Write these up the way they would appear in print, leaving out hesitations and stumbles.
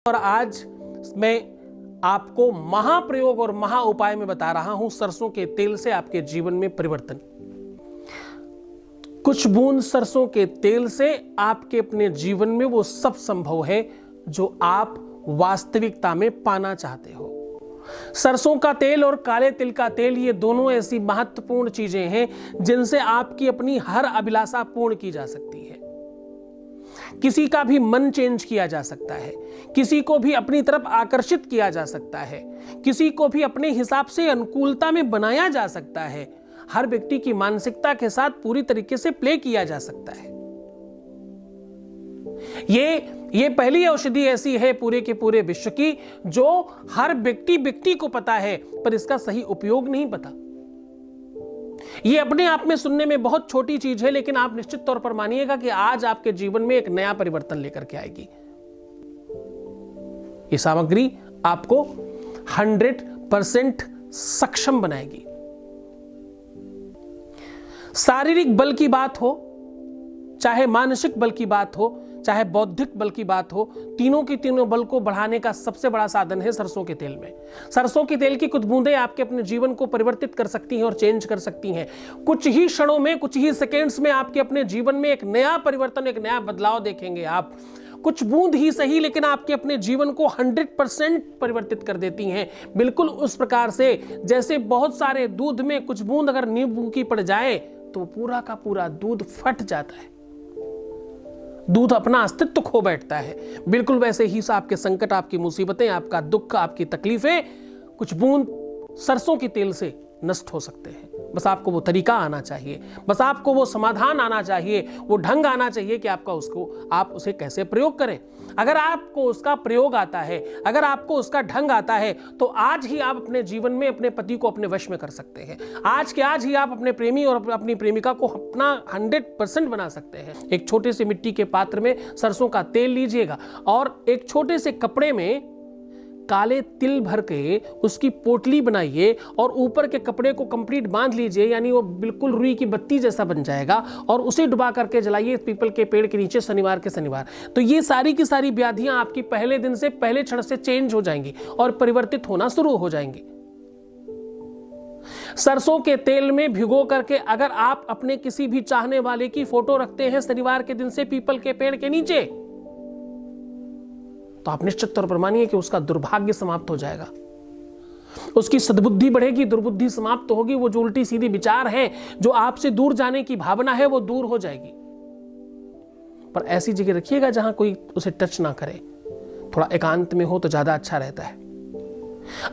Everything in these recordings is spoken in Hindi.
और आज मैं आपको महाप्रयोग और महा उपाय में बता रहा हूं सरसों के तेल से आपके जीवन में परिवर्तन। कुछ बूंद सरसों के तेल से आपके अपने जीवन में वो सब संभव है जो आप वास्तविकता में पाना चाहते हो। सरसों का तेल और काले तिल का तेल, ये दोनों ऐसी महत्वपूर्ण चीजें हैं जिनसे आपकी अपनी हर अभिलाषा पूर्ण की जा सकती है। किसी का भी मन चेंज किया जा सकता है, किसी को भी अपनी तरफ आकर्षित किया जा सकता है, किसी को भी अपने हिसाब से अनुकूलता में बनाया जा सकता है। हर व्यक्ति की मानसिकता के साथ पूरी तरीके से प्ले किया जा सकता है। ये पहली औषधि ऐसी है पूरे के पूरे विश्व की जो हर व्यक्ति को पता है, पर इसका सही उपयोग नहीं पता। ये अपने आप में सुनने में बहुत छोटी चीज है, लेकिन आप निश्चित तौर पर मानिएगा कि आज आपके जीवन में एक नया परिवर्तन लेकर के आएगी। ये सामग्री आपको 100% सक्षम बनाएगी। शारीरिक बल की बात हो, चाहे मानसिक बल की बात हो, चाहे बौद्धिक बल की बात हो, तीनों की तीनों बल को बढ़ाने का सबसे बड़ा साधन है सरसों के तेल में। सरसों के तेल की कुछ बूंदें आपके अपने जीवन को परिवर्तित कर सकती हैं और चेंज कर सकती हैं। कुछ ही क्षणों में, कुछ ही सेकेंड्स में आपके अपने जीवन में एक नया परिवर्तन, एक नया बदलाव देखेंगे आप। कुछ बूंद ही सही, लेकिन आपके अपने जीवन को 100% परिवर्तित कर देती हैं। बिल्कुल उस प्रकार से जैसे बहुत सारे दूध में कुछ बूंद अगर नींबू की पड़ जाए तो पूरा का पूरा दूध फट जाता है, दूध अपना अस्तित्व खो बैठता है। बिल्कुल वैसे ही आपके संकट, आपकी मुसीबतें, आपका दुख, आपकी तकलीफें कुछ बूंद सरसों के तेल से नष्ट हो सकते हैं। बस आपको वो तरीका आना चाहिए, बस आपको वो समाधान आना चाहिए, वो ढंग आना चाहिए कि आप उसे कैसे प्रयोग करें। अगर आपको उसका प्रयोग आता है, अगर आपको उसका ढंग आता है, तो आज ही आप अपने जीवन में अपने पति को अपने वश में कर सकते हैं। आज के आज ही आप अपने प्रेमी और अपनी प्रेमिका को अपना 100% बना सकते हैं। एक छोटे से मिट्टी के पात्र में सरसों का तेल लीजिएगा और एक छोटे से कपड़े में काले तिल भर के उसकी पोटली बनाइए और ऊपर के कपड़े को कंप्लीट बांध लीजिए, यानी वो बिल्कुल रुई की बत्ती जैसा बन जाएगा, और उसे डुबा करके जलाइए पीपल के पेड़ के नीचे शनिवार के शनिवार। तो ये सारी की सारी व्याधियां आपकी पहले दिन से, पहले क्षण से चेंज हो जाएंगी और परिवर्तित होना शुरू हो जाएंगी। सरसों के तेल में भिगो करके अगर आप अपने किसी भी चाहने वाले की फोटो रखते हैं शनिवार के दिन से पीपल के पेड़ के नीचे, तो आप निश्चित तौर पर मानिए कि उसका दुर्भाग्य समाप्त हो जाएगा, उसकी सद्बुद्धि बढ़ेगी, दुर्बुद्धि समाप्त होगी। वो जो उल्टी सीधी विचार है, जो आपसे दूर जाने की भावना है, वो दूर हो जाएगी। पर ऐसी जगह रखिएगा जहां कोई उसे टच ना करे, थोड़ा एकांत में हो तो ज्यादा अच्छा रहता है।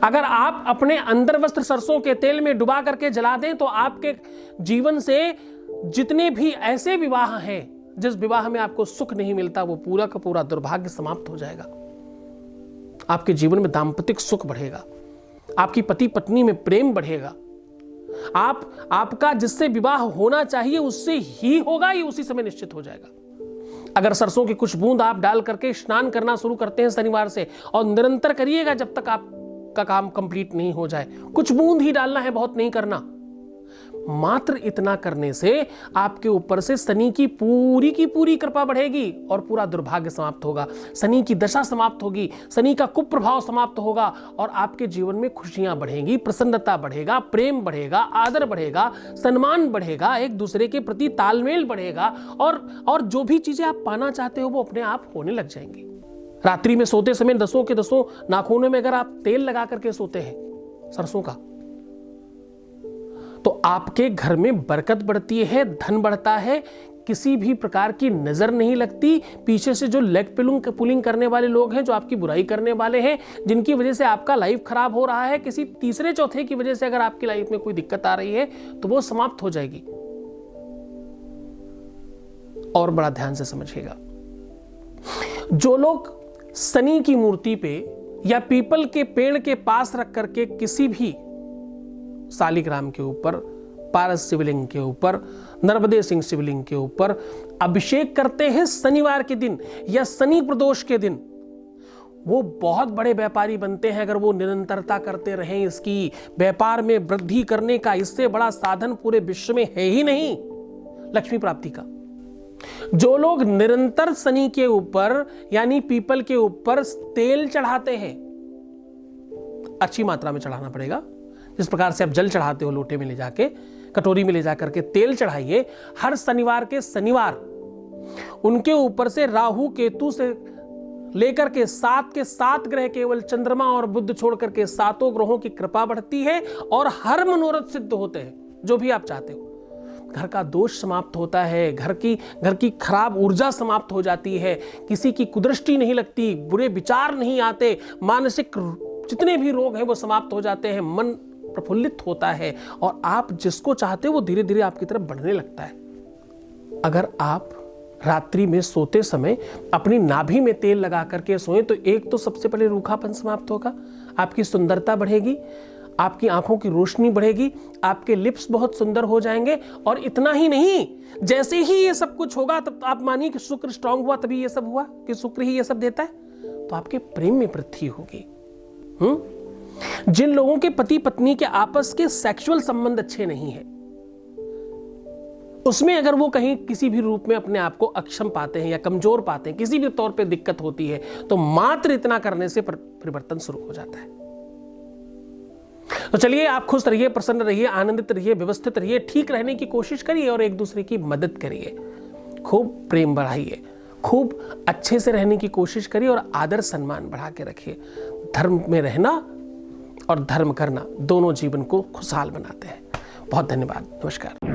अगर आप अपने अंदर वस्त्र सरसों के तेल में डुबा करके जला दें तो आपके जीवन से जितने भी ऐसे विवाह हैं जिस विवाह में आपको सुख नहीं मिलता, वो पूरा का पूरा दुर्भाग्य समाप्त हो जाएगा। आपके जीवन में दाम्पतिक सुख बढ़ेगा, आपकी पति पत्नी में प्रेम बढ़ेगा, आपका जिससे विवाह होना चाहिए उससे ही होगा, ये उसी समय निश्चित हो जाएगा। अगर सरसों की कुछ बूंद आप डाल करके स्नान करना शुरू करते हैं शनिवार से, और निरंतर करिएगा जब तक आपका काम कंप्लीट नहीं हो जाए। कुछ बूंद ही डालना है, बहुत नहीं करना। मात्र इतना करने से आपके ऊपर से शनि की पूरी कृपा बढ़ेगी और पूरा दुर्भाग्य समाप्त होगा, शनि की दशा समाप्त होगी, शनि का कुप्रभाव समाप्त होगा और आपके जीवन में खुशियां बढ़ेंगी, प्रसन्नता बढ़ेगा, प्रेम बढ़ेगा, आदर बढ़ेगा, सम्मान बढ़ेगा, एक दूसरे के प्रति तालमेल बढ़ेगा, और जो भी चीजें आप पाना चाहते हो वो अपने आप होने लग जाएंगी। रात्रि में सोते समय दसों के दसों नाखूनों में अगर आप तेल लगा करके सोते हैं सरसों का, तो आपके घर में बरकत बढ़ती है, धन बढ़ता है, किसी भी प्रकार की नजर नहीं लगती। पीछे से जो लेग पुलिंग करने वाले लोग हैं, जो आपकी बुराई करने वाले हैं, जिनकी वजह से आपका लाइफ खराब हो रहा है, किसी तीसरे चौथे की वजह से अगर आपकी लाइफ में कोई दिक्कत आ रही है तो वो समाप्त हो जाएगी। और बड़ा ध्यान से समझिएगा, जो लोग शनि की मूर्ति पे या पीपल के पेड़ के पास रख करके किसी भी शालिग्राम के ऊपर, पारस शिवलिंग के ऊपर, नर्मदे सिंह शिवलिंग के ऊपर अभिषेक करते हैं शनिवार के दिन या शनि प्रदोष के दिन, वो बहुत बड़े व्यापारी बनते हैं अगर वो निरंतरता करते रहें। इसकी व्यापार में वृद्धि करने का इससे बड़ा साधन पूरे विश्व में है ही नहीं, लक्ष्मी प्राप्ति का। जो लोग निरंतर शनि के ऊपर यानी पीपल के ऊपर तेल चढ़ाते हैं, अच्छी मात्रा में चढ़ाना पड़ेगा। जिस प्रकार से आप जल चढ़ाते हो लोटे में ले जाके, कटोरी में ले जाकर के तेल चढ़ाइए। हर शनिवार के शनिवार उनके ऊपर से राहु केतु से लेकर के 7 के 7 ग्रह, केवल चंद्रमा और बुध छोड़ करके 7 ग्रहों की कृपा बढ़ती है और हर मनोरथ सिद्ध होते हैं जो भी आप चाहते हो। घर का दोष समाप्त होता है, घर की खराब ऊर्जा समाप्त हो जाती है, किसी की कुदृष्टि नहीं लगती, बुरे विचार नहीं आते, मानसिक जितने भी रोग हैं वो समाप्त हो जाते हैं, मन प्रफुल्लित होता है और आप जिसको चाहते हो वो धीरे धीरे आपकी तरफ बढ़ने लगता है। अगर आप रात्रि में सोते समय अपनी नाभि में तेल लगा करके सोएं तो एक तो सबसे पहले रूखापन समाप्त होगा, आपकी सुंदरता बढ़ेगी, आपकी आंखों की रोशनी बढ़ेगी, आपके लिप्स बहुत सुंदर हो जाएंगे। और इतना ही नहीं, जैसे ही ये सब कुछ होगा तब आप मानिए कि शुक्र स्ट्रांग हुआ तभी ये सब हुआ, कि शुक्र ही ये सब देता है, तो आपके प्रेम में वृद्धि होगी। जिन लोगों के पति पत्नी के आपस के सेक्सुअल संबंध अच्छे नहीं है, उसमें अगर वो कहीं किसी भी रूप में अपने आप को अक्षम पाते हैं या कमजोर पाते हैं, किसी भी तौर पे दिक्कत होती है, तो मात्र इतना करने से परिवर्तन शुरू हो जाता है। तो चलिए, आप खुश रहिए, प्रसन्न रहिए, आनंदित रहिए, व्यवस्थित रहिए, ठीक रहने की कोशिश करिए और एक दूसरे की मदद करिए, खूब प्रेम बढ़ाइए, खूब अच्छे से रहने की कोशिश करिए और आदर सम्मान बढ़ा के रखिए। धर्म में रहना और धर्म करना दोनों जीवन को खुशहाल बनाते हैं। बहुत धन्यवाद, नमस्कार।